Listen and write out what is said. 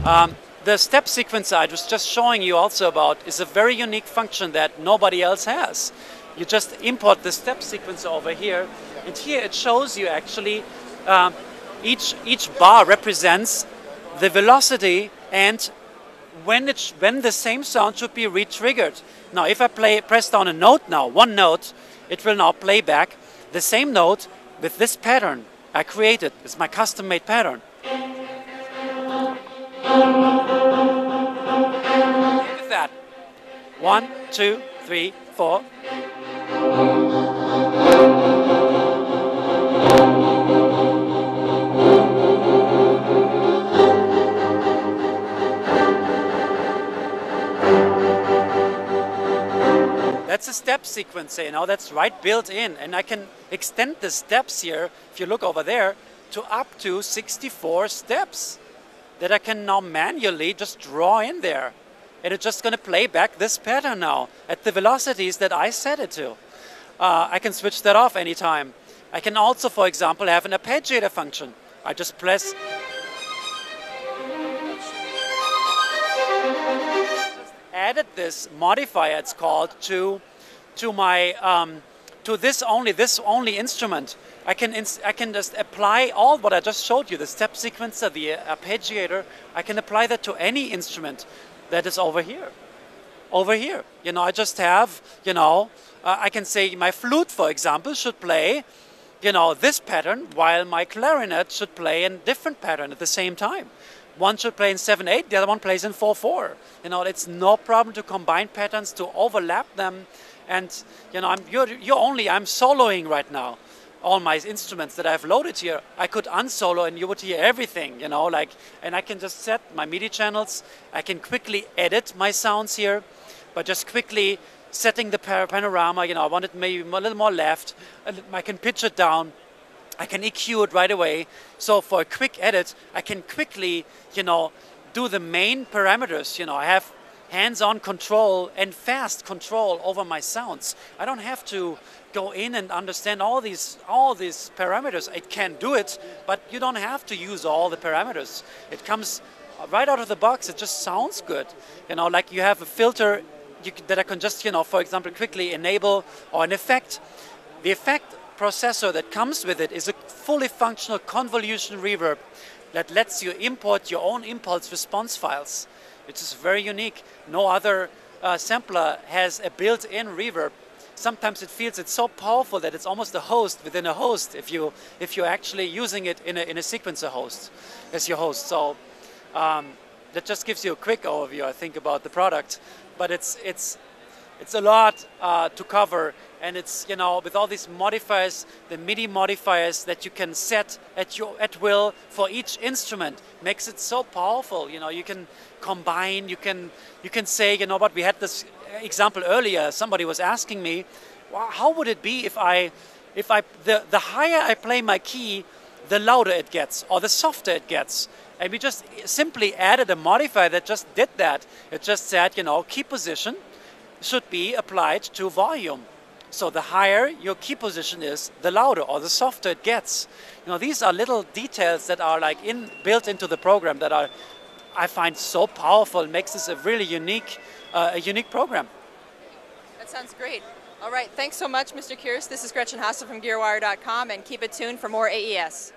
The step sequencer I was just showing you also about is a very unique function that nobody else has. You just import the step sequencer over here, and here it shows you actually each bar represents the velocity and when the same sound should be re-triggered. Now if I press down a note now, one note, it will now play back the same note with this pattern I created. It's my custom-made pattern. Look at that. 1, 2, 3, 4. That's a step sequencer, you know, that's right built in. And I can extend the steps here, if you look over there, to up to 64 steps that I can now manually just draw in there. And it's just going to play back this pattern now at the velocities that I set it to. I can switch that off anytime. I can also, for example, have an arpeggiator function. I just press. Just added this modifier, it's called, to this only instrument. I can just apply all what I just showed you, the step sequencer, the arpeggiator. I can apply that to any instrument that is over here. Over here, you know, I just have, you know, I can say my flute, for example, should play, you know, this pattern, while my clarinet should play a different pattern at the same time. One should play in 7/8, the other one plays in 4/4. You know, it's no problem to combine patterns, to overlap them, and you know, I'm soloing right now. All my instruments that I've loaded here, I could unsolo and you would hear everything, you know, like, and I can just set my MIDI channels. I can quickly edit my sounds here by just quickly setting the panorama. You know, I want it maybe a little more left. I can pitch it down. I can EQ it right away. So for a quick edit, I can quickly, you know, do the main parameters. You know, I have hands-on control and fast control over my sounds. I don't have to go in and understand all these parameters. It can do it, but you don't have to use all the parameters. It comes right out of the box. It just sounds good. You know, like you have a filter that I can just, you know, for example, quickly enable, or an effect. The effect processor that comes with it is a fully functional convolution reverb that lets you import your own impulse response files, which is very unique. No other sampler has a built-in reverb. Sometimes it feels it's so powerful that it's almost a host within a host if you're actually using it in a sequencer host as your host. So that just gives you a quick overview, I think, about the product. But it's a lot to cover, and it's, you know, with all these modifiers, the MIDI modifiers that you can set at will for each instrument, makes it so powerful. You know, you can combine, you can say, you know what, we had this example earlier. Somebody was asking me, well, how would it be if the higher I play my key, the louder it gets, or the softer it gets. And we just simply added a modifier that just did that. It just said, you know, key position should be applied to volume. So the higher your key position is, the louder or the softer it gets. You know, these are little details that are like built into the program that I find so powerful. It makes this a really unique program. That sounds great. All right, thanks so much, Mr. Kirst. This is Gretchen Hasse from GearWire.com, and keep it tuned for more AES.